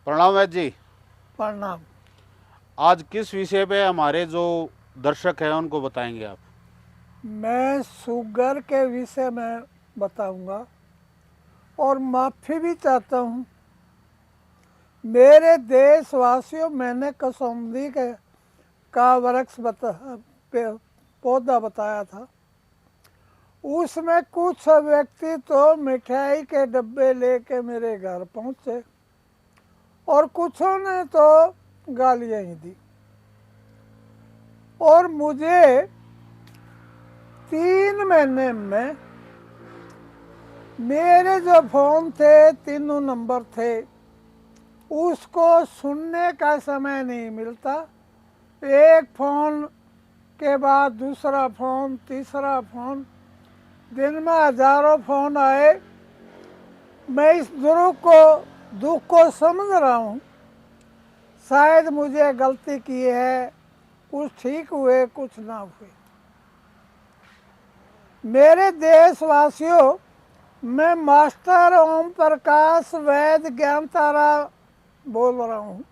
प्रणाम वैद्य जी। प्रणाम। आज किस विषय पे हमारे जो दर्शक हैं उनको बताएंगे आप? मैं शुगर के विषय में बताऊंगा और माफ़ी भी चाहता हूँ। मेरे देशवासियों, मैंने कसौंदी का वृक्ष पौधा बताया था। उसमें कुछ व्यक्ति तो मिठाई के डब्बे लेके मेरे घर पहुँचे और कुछों ने तो गालियाँ ही दी। और मुझे 3 महीने में मेरे जो फ़ोन थे, तीनों नंबर थे, उसको सुनने का समय नहीं मिलता। एक फ़ोन के बाद दूसरा फ़ोन, तीसरा फ़ोन, दिन में हज़ारों फ़ोन आए। मैं इस दुख को समझ रहा हूँ। शायद मुझे गलती की है, कुछ ठीक हुए, कुछ ना हुए। मेरे देशवासियों, मैं मास्टर ओम प्रकाश वैद्य ज्ञान तारा बोल रहा हूँ।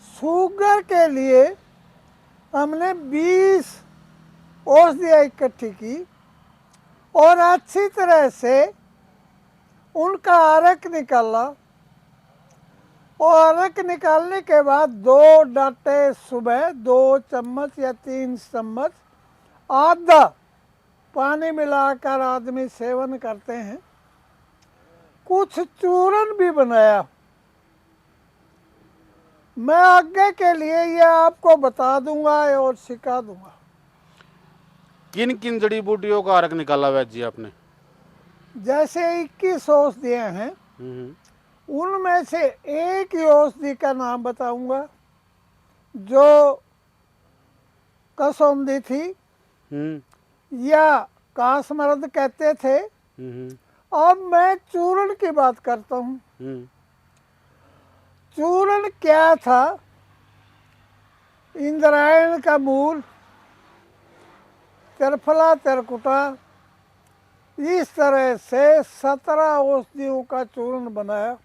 शुगर के लिए हमने 20 औषधियाँ इकट्ठी की और अच्छी तरह से उनका अर्क निकाला। और अर्क निकालने के बाद 2 डाटे सुबह, 2 चम्मच या 3 चम्मच आधा पानी मिलाकर आदमी सेवन करते हैं। कुछ चूर्ण भी बनाया। मैं आगे के लिए यह आपको बता दूंगा और सिखा दूंगा। किन किन जड़ी बूटियों का अर्क निकाला वैद्य जी आपने? जैसे 21 औषधियाँ हैं, उनमें से एक ही औषधि का नाम बताऊंगा जो कसौंदी थी या कासमर्द कहते थे। अब मैं चूर्ण की बात करता हूँ। चूर्ण क्या था? इंद्रायण का मूल, त्रिफला, त्रिकुटा, इस तरह से 17 औषधियों का चूर्ण बनाया।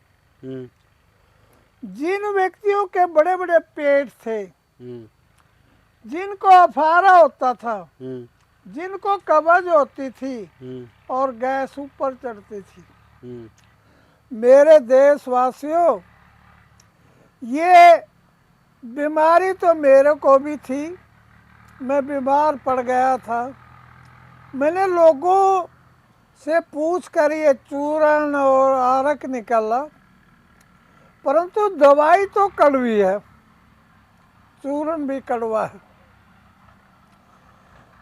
जिन व्यक्तियों के बड़े बड़े पेट थे, जिनको अफारा होता था, जिनको कब्ज होती थी और गैस ऊपर चढ़ती थी, मेरे देशवासियों, ये बीमारी तो मेरे को भी थी। मैं बीमार पड़ गया था। मैंने लोगों से पूछ कर ये चूर्ण और अर्क निकाला, परंतु दवाई तो कड़वी है, चूर्ण भी कड़वा है।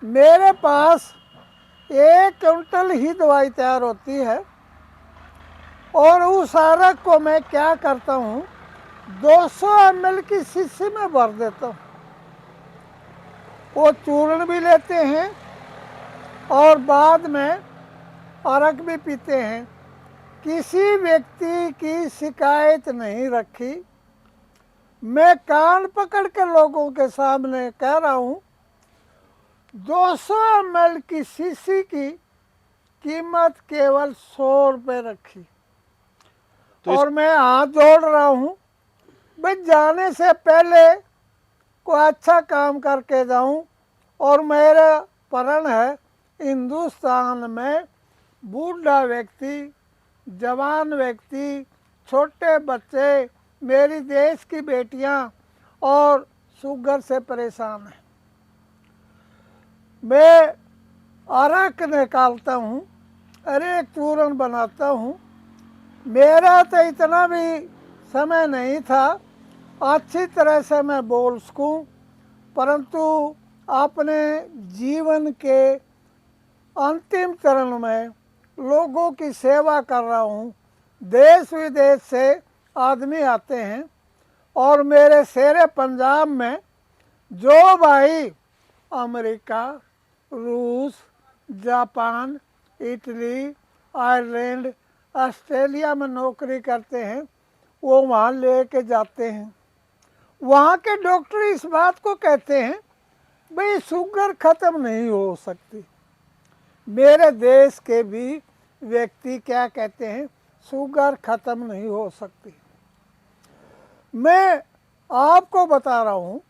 मेरे पास 1 क्विंटल ही दवाई तैयार होती है और उस अर्क को मैं क्या करता हूँ, 200 ml की शीशी में भर देता हूँ। वो चूर्ण भी लेते हैं और बाद में अर्क भी पीते हैं। किसी व्यक्ति की शिकायत नहीं रखी। मैं कान पकड़ के लोगों के सामने कह रहा हूँ, 200 ml की शीशी की कीमत केवल 100 रुपये रखी। तो और मैं हाथ जोड़ रहा हूँ, भाई जाने से पहले कोई अच्छा काम करके जाऊँ। और मेरा प्रण है, हिंदुस्तान में बूढ़ा व्यक्ति, जवान व्यक्ति, छोटे बच्चे, मेरी देश की बेटियां और शुगर से परेशान हैं। मैं अर्क निकालता हूँ, अरे चूर्ण बनाता हूँ। मेरा तो इतना भी समय नहीं था अच्छी तरह से मैं बोल सकूँ, परंतु अपने जीवन के अंतिम चरण में लोगों की सेवा कर रहा हूँ। देश विदेश से आदमी आते हैं और मेरे शेरे पंजाब में जो भाई अमेरिका, रूस, जापान, इटली, आयरलैंड, ऑस्ट्रेलिया में नौकरी करते हैं, वो वहाँ लेके जाते हैं। वहाँ के डॉक्टर इस बात को कहते हैं, भाई शुगर ख़त्म नहीं हो सकती। मेरे देश के भी व्यक्ति क्या कहते हैं, शुगर खत्म नहीं हो सकती। मैं आपको बता रहा हूँ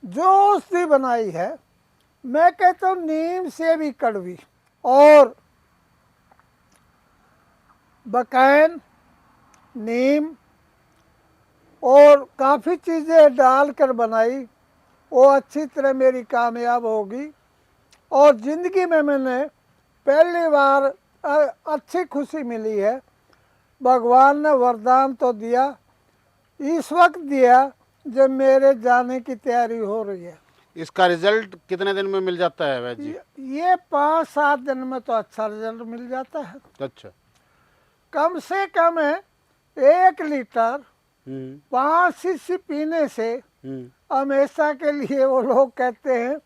जो औषधि बनाई है, मैं कहता हूँ नीम से भी कड़वी, और बकैन, नीम और काफ़ी चीज़ें डालकर बनाई, वो अच्छी तरह मेरी कामयाब होगी। और ज़िंदगी में मैंने पहली बार अच्छी खुशी मिली है। भगवान ने वरदान तो दिया, इस वक्त दिया जब मेरे जाने की तैयारी हो रही है। इसका रिजल्ट कितने दिन में मिल जाता है वैद्य जी? ये 5-7 दिन में तो अच्छा रिजल्ट मिल जाता है। अच्छा। कम से कम 1 लीटर 5 5 शीशी पीने से हमेशा के लिए वो लोग कहते हैं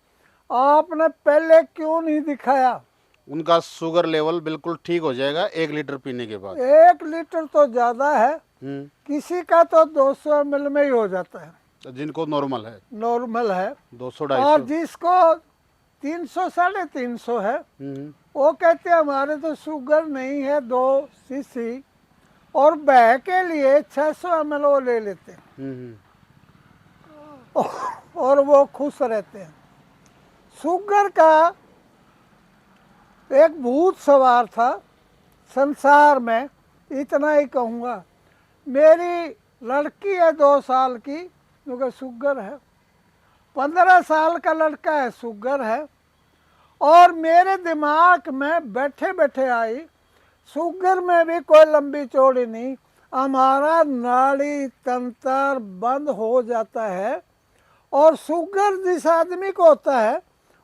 आपने पहले क्यों नहीं दिखाया। उनका शुगर लेवल बिल्कुल ठीक हो जाएगा 1 लीटर पीने के बाद। 1 लीटर तो ज़्यादा है, किसी का तो 200 ml में ही हो जाता है, तो जिनको नॉर्मल है, नॉर्मल है। 200-250। और जिसको 300-350 है, वो कहते हैं हमारे तो शुगर नहीं है, 2 शीशी, और बह के लिए 600 ml वो ले लेते हैं और वो खुश रहते हैं। शुगर का एक भूत सवार था संसार में, इतना ही कहूँगा। मेरी लड़की है 2 साल की, क्योंकि शुगर है। 15 साल का लड़का है, शुगर है। और मेरे दिमाग में बैठे बैठे आई, शुगर में भी कोई लंबी चौड़ी नहीं, हमारा नाड़ी तंत्र बंद हो जाता है। और शुगर जिस आदमी को होता है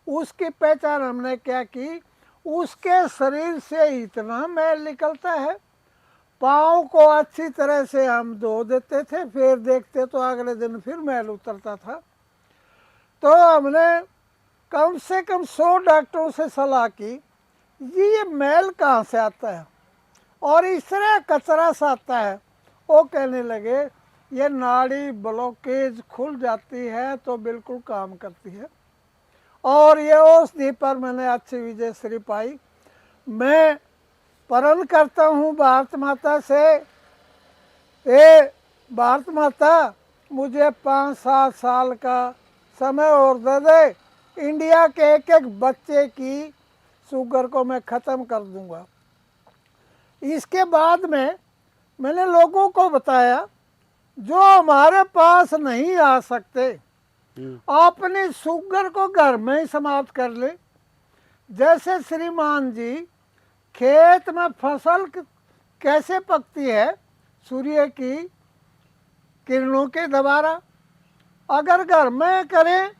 उसकी पहचान हमने क्या की, उसके शरीर से इतना मैल निकलता है, पाँव को अच्छी तरह से हम धो देते थे, फिर देखते तो अगले दिन फिर मैल उतरता था। तो हमने कम से कम 100 डॉक्टरों से सलाह की, ये मैल कहाँ से आता है और इस तरह कचरा सा आता है। वो कहने लगे ये नाड़ी ब्लॉकेज खुल जाती है तो बिल्कुल काम करती है। और ये औषधि पर मैंने अच्छी विजयश्री पाई। मैं प्रण करता हूँ भारत माता से, ए भारत माता मुझे 5-7 साल का समय और दे दे, इंडिया के एक बच्चे की शुगर को मैं ख़त्म कर दूंगा। इसके बाद में मैंने लोगों को बताया जो हमारे पास नहीं आ सकते, अपनी शुगर को घर में ही समाप्त कर ले। जैसे श्रीमान जी, खेत में फसल कैसे पकती है, सूर्य की किरणों के द्वारा। अगर घर में करें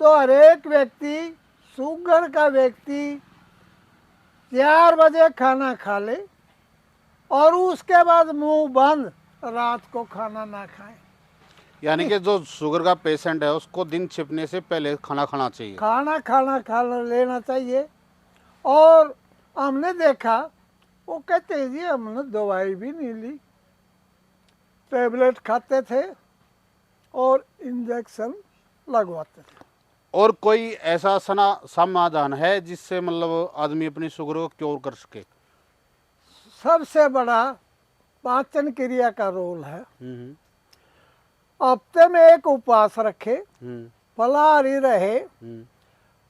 तो हर एक व्यक्ति, शुगर का व्यक्ति 4 बजे खाना खा ले और उसके बाद मुंह बंद, रात को खाना ना खाए। यानी कि जो शुगर का पेशेंट है उसको दिन छिपने से पहले खाना खाना चाहिए, खा लेना चाहिए। और हमने देखा, वो कहते हैं जी हमने दवाई भी नहीं ली, टैबलेट खाते थे और इंजेक्शन लगवाते थे। और कोई ऐसा समाधान है जिससे मतलब आदमी अपनी शुगर को क्योर कर सके? सबसे बड़ा पाचन क्रिया का रोल है। हफ्ते में एक उपवास रखे, फलाहारी रहे।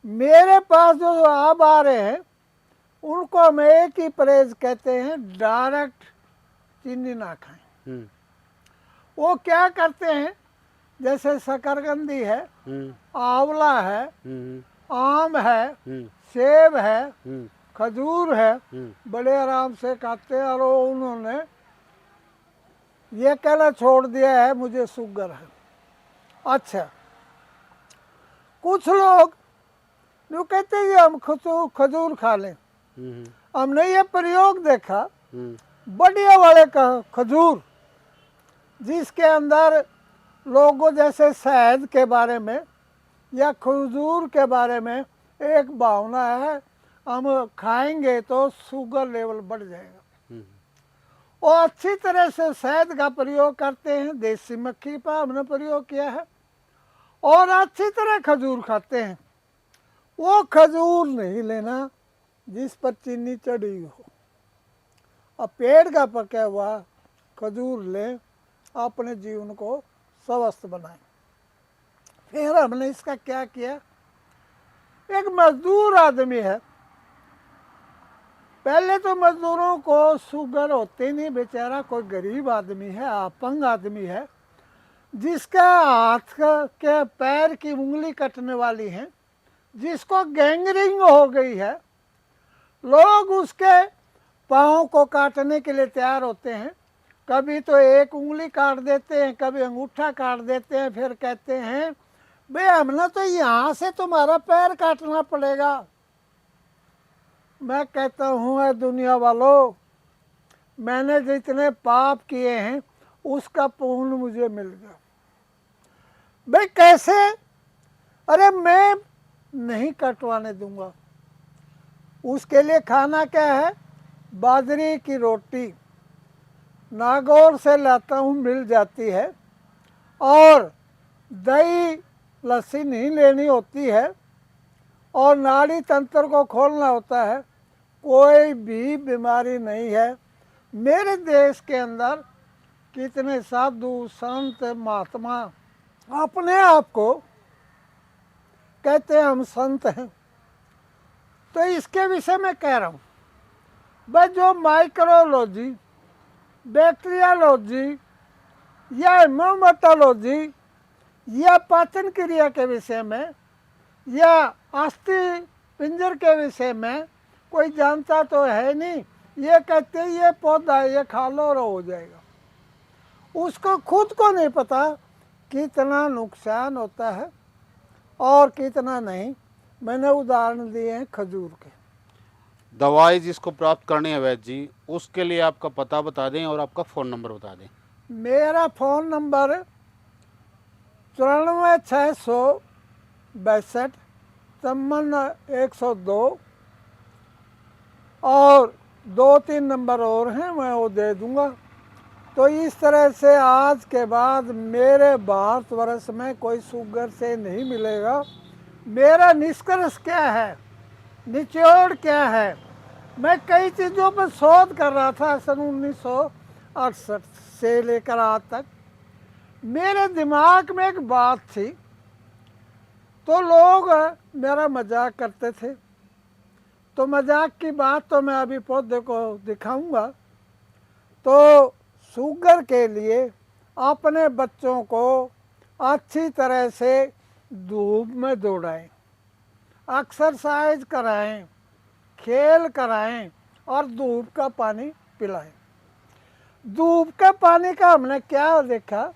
मेरे पास जो अब आ रहे हैं उनको हम एक ही परहेज कहते हैं, डायरेक्ट चीनी ना खाएं। वो क्या करते हैं, जैसे शकरकंदी है, आंवला है, आम है, सेब है, खजूर है, बड़े आराम से खाते हैं। और उन्होंने ये कहना छोड़ दिया है मुझे शुगर है। अच्छा, कुछ लोग जो कहते हैं हम खजूर खा लें, हमने ये प्रयोग देखा, बढ़िया वाले का खजूर जिसके अंदर लोगों जैसे शहद के बारे में या खजूर के बारे में एक भावना है, हम खाएंगे तो शुगर लेवल बढ़ जाएगा। वो अच्छी तरह से शहद का प्रयोग करते हैं, देसी मक्खी पर हमने प्रयोग किया है, और अच्छी तरह खजूर खाते हैं। वो खजूर नहीं लेना जिस पर चीनी चढ़ी हो। और पेड़ का पका हुआ खजूर लें, अपने जीवन को स्वस्थ बनाएं। फिर हमने इसका क्या किया, एक मजदूर आदमी है, पहले तो मजदूरों को शुगर होती नहीं, बेचारा कोई गरीब आदमी है, अपंग आदमी है, जिसका हाथ के पैर की उंगली कटने वाली है, जिसको गैंगरिंग हो गई है। लोग उसके पाँव को काटने के लिए तैयार होते हैं, कभी तो एक उंगली काट देते हैं, कभी अंगूठा काट देते हैं, फिर कहते हैं भाई हमने तो यहाँ से तुम्हारा पैर काटना पड़ेगा। मैं कहता हूँ है दुनिया वालों, मैंने जितने पाप किए हैं उसका पुण्य मुझे मिल गया। भाई कैसे? अरे मैं नहीं कटवाने दूंगा। उसके लिए खाना क्या है, बाजरे की रोटी नागौर से लाता हूँ, मिल जाती है, और दही लस्सी नहीं लेनी होती है, और नाड़ी तंत्र को खोलना होता है। कोई भी बीमारी नहीं है। मेरे देश के अंदर कितने साधु संत महात्मा अपने आप को कहते हैं हम संत हैं। तो इसके विषय में कह रहा हूँ भाई, जो माइक्रोलॉजी, बैक्टीरियोलॉजी या हेमोमेटोलॉजी या पाचन क्रिया के विषय में या अस्थि पिंजर के विषय में कोई जानता तो है नहीं। ये कहते हैं ये पौधा ये खा लो और हो जाएगा। उसको खुद को नहीं पता कितना नुकसान होता है और कितना नहीं। मैंने उदाहरण दिए हैं खजूर के। दवाई जिसको प्राप्त करनी है वैद्य जी, उसके लिए आपका पता बता दें और आपका फ़ोन नंबर बता दें। मेरा फ़ोन नंबर 94 662 53 102 और 2-3 नंबर और हैं, मैं वो दे दूँगा। तो इस तरह से आज के बाद मेरे भारतवर्ष में कोई शुगर से नहीं मिलेगा। मेरा निष्कर्ष क्या है, निचोड़ क्या है, मैं कई चीज़ों पर शोध कर रहा था सन 1968 से लेकर आज तक। मेरे दिमाग में एक बात थी, तो लोग मेरा मजाक करते थे। तो मजाक की बात तो मैं अभी पौधे को दिखाऊंगा। तो शुगर के लिए अपने बच्चों को अच्छी तरह से धूप में दौड़ाएं, एक्सरसाइज कराएं, खेल कराएं और धूप का पानी पिलाएं। धूप के पानी का हमने क्या देखा,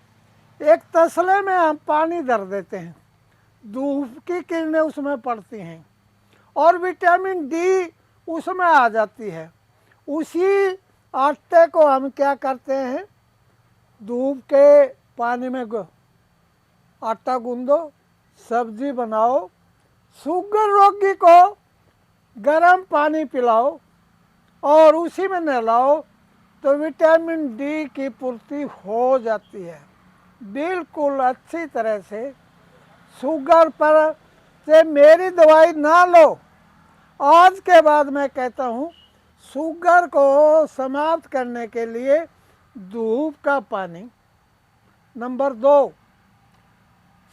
एक तसले में हम पानी धर देते हैं, धूप की किरणें उसमें पड़ती हैं और विटामिन डी उसमें आ जाती है। उसी आटे को हम क्या करते हैं, धूप के पानी में आटा गूंदो, सब्जी बनाओ, शुगर रोगी को गर्म पानी पिलाओ और उसी में नहलाओ, तो विटामिन डी की पूर्ति हो जाती है बिल्कुल अच्छी तरह से। शुगर पर से मेरी दवाई ना लो। आज के बाद मैं कहता हूँ शुगर को समाप्त करने के लिए धूप का पानी। नंबर 2,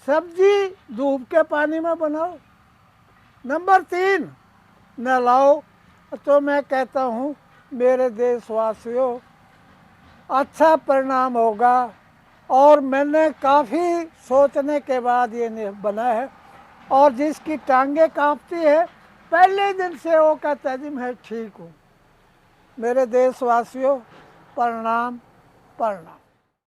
सब्जी धूप के पानी में बनाओ। नंबर 3, नहलाओ। तो मैं कहता हूँ मेरे देशवासियों, अच्छा परिणाम होगा। और मैंने काफ़ी सोचने के बाद ये बना है। और जिसकी टांगें कांपती है, पहले दिन से वो कहता है जी मैं ठीक हूँ। मेरे देशवासियों, प्रणाम प्रणाम।